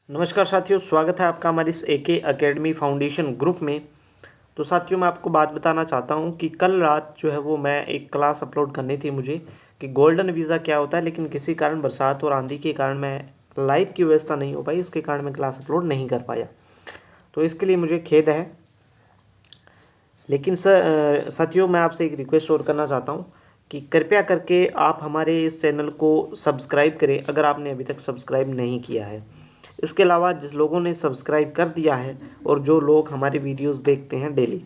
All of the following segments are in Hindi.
नमस्कार साथियों, स्वागत है आपका हमारी इस एके एकेडमी फाउंडेशन ग्रुप में। तो साथियों, मैं आपको बात बताना चाहता हूं कि कल रात जो है वो मैं एक क्लास अपलोड करनी थी मुझे कि गोल्डन वीज़ा क्या होता है, लेकिन किसी कारण बरसात और आंधी के कारण मैं लाइट की व्यवस्था नहीं हो पाई, इसके कारण मैं क्लास अपलोड नहीं कर पाया। तो इसके लिए मुझे खेद है। लेकिन साथियों, मैं आपसे एक रिक्वेस्ट और करना चाहता हूँ कि कृपया करके आप हमारे इस चैनल को सब्सक्राइब करें अगर आपने अभी तक सब्सक्राइब नहीं किया है। इसके अलावा जिस लोगों ने सब्सक्राइब कर दिया है और जो लोग हमारी वीडियोस देखते हैं डेली,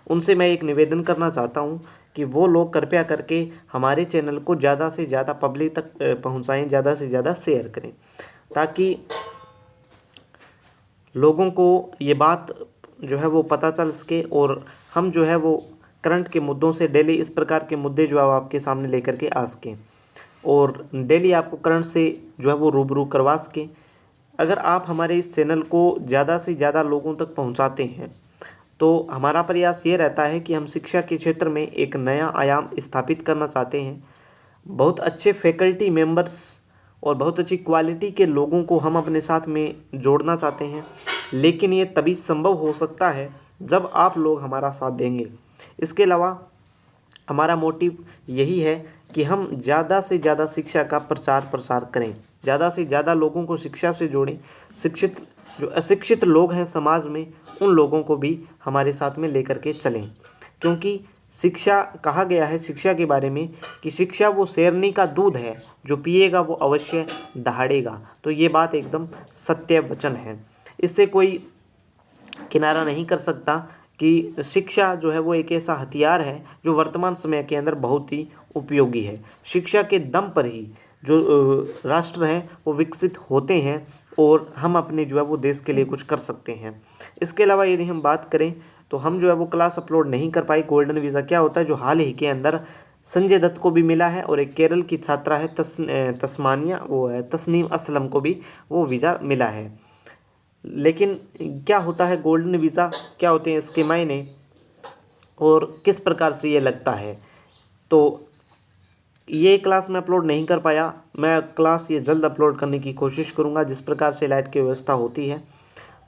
उनसे मैं एक निवेदन करना चाहता हूं कि वो लोग कृपया करके हमारे चैनल को ज़्यादा से ज़्यादा पब्लिक तक पहुंचाएं, ज़्यादा से ज़्यादा शेयर करें, ताकि लोगों को ये बात जो है वो पता चल सके और हम जो है वो करंट के मुद्दों से डेली इस प्रकार के मुद्दे जो है वो आपके सामने लेकर के आ सकें और डेली आपको करंट से जो है वो रूबरू करवा सकें। अगर आप हमारे इस चैनल को ज़्यादा से ज़्यादा लोगों तक पहुंचाते हैं तो हमारा प्रयास ये रहता है कि हम शिक्षा के क्षेत्र में एक नया आयाम स्थापित करना चाहते हैं। बहुत अच्छे फैकल्टी मेंबर्स और बहुत अच्छी क्वालिटी के लोगों को हम अपने साथ में जोड़ना चाहते हैं, लेकिन ये तभी संभव हो सकता है जब आप लोग हमारा साथ देंगे। इसके अलावा हमारा मोटिव यही है कि हम ज़्यादा से ज़्यादा शिक्षा का प्रचार प्रसार करें, ज़्यादा से ज़्यादा लोगों को शिक्षा से जोड़ें। शिक्षित जो अशिक्षित लोग हैं समाज में, उन लोगों को भी हमारे साथ में लेकर के चलें, क्योंकि शिक्षा कहा गया है शिक्षा के बारे में कि शिक्षा वो शेरनी का दूध है, जो पिएगा वो अवश्य दहाड़ेगा। तो ये बात एकदम सत्य वचन है, इससे कोई किनारा नहीं कर सकता कि शिक्षा जो है वो एक ऐसा हथियार है जो वर्तमान समय के अंदर बहुत ही उपयोगी है। शिक्षा के दम पर ही जो राष्ट्र हैं वो विकसित होते हैं और हम अपने जो है वो देश के लिए कुछ कर सकते हैं। इसके अलावा यदि हम बात करें तो हम जो है वो क्लास अपलोड नहीं कर पाई। गोल्डन वीज़ा क्या होता है, जो हाल ही के अंदर संजय दत्त को भी मिला है और एक केरल की छात्रा है तस्मानिया, वो है तस्नीम असलम को भी वो वीज़ा मिला है। लेकिन क्या होता है गोल्डन वीज़ा, क्या होते हैं इसके मायने और किस प्रकार से ये लगता है, तो ये क्लास मैं अपलोड नहीं कर पाया। मैं क्लास ये जल्द अपलोड करने की कोशिश करूँगा जिस प्रकार से लाइट की व्यवस्था होती है।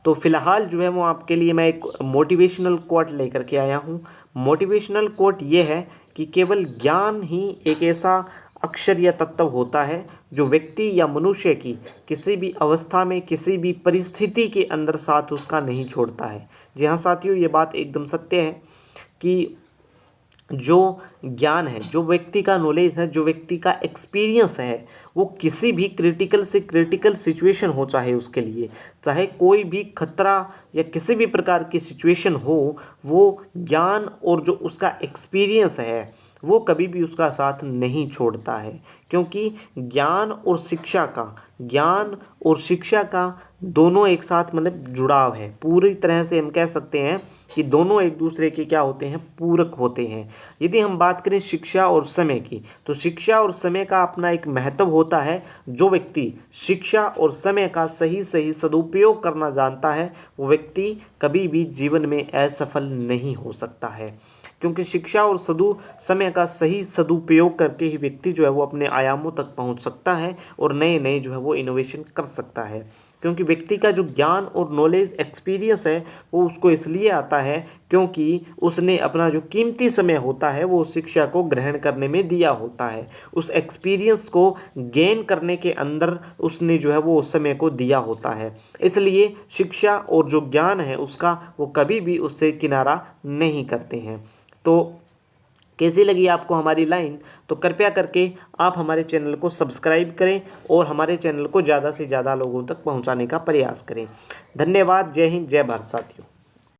तो फ़िलहाल जो है वो आपके लिए मैं एक मोटिवेशनल कोट लेकर के आया हूँ। मोटिवेशनल कोट ये है कि केवल ज्ञान ही एक ऐसा अक्षर या तत्व होता है जो व्यक्ति या मनुष्य की किसी भी अवस्था में, किसी भी परिस्थिति के अंदर साथ उसका नहीं छोड़ता है। जी हाँ साथियों, ये बात एकदम सत्य है कि जो ज्ञान है, जो व्यक्ति का नॉलेज है, जो व्यक्ति का एक्सपीरियंस है, वो किसी भी क्रिटिकल से क्रिटिकल सिचुएशन हो, चाहे उसके लिए चाहे कोई भी खतरा या किसी भी प्रकार की सिचुएशन हो, वो ज्ञान और जो उसका एक्सपीरियंस है वो कभी भी उसका साथ नहीं छोड़ता है। क्योंकि ज्ञान और शिक्षा का दोनों एक साथ मतलब जुड़ाव है। पूरी तरह से हम कह सकते हैं कि दोनों एक दूसरे के क्या होते हैं, पूरक होते हैं। यदि हम बात करें शिक्षा और समय की, तो शिक्षा और समय का अपना एक महत्व होता है। जो व्यक्ति शिक्षा और समय का सही सही सदुपयोग करना जानता है, वो व्यक्ति कभी भी जीवन में असफल नहीं हो सकता है। क्योंकि शिक्षा और समय का सही सदुपयोग करके ही व्यक्ति जो है वो अपने आयामों तक पहुंच सकता है और नए नए जो है वो इनोवेशन कर सकता है। क्योंकि व्यक्ति का जो ज्ञान और नॉलेज एक्सपीरियंस है वो उसको इसलिए आता है क्योंकि उसने अपना जो कीमती समय होता है वो शिक्षा को ग्रहण करने में दिया होता है। उस एक्सपीरियंस को गेन करने के अंदर उसने जो है वो उस समय को दिया होता है। इसलिए शिक्षा और जो ज्ञान है उसका वो कभी भी उससे किनारा नहीं करते हैं। तो कैसी लगी आपको हमारी लाइन, तो कृपया करके आप हमारे चैनल को सब्सक्राइब करें और हमारे चैनल को ज़्यादा से ज़्यादा लोगों तक पहुंचाने का प्रयास करें। धन्यवाद। जय हिंद, जय भारत साथियों।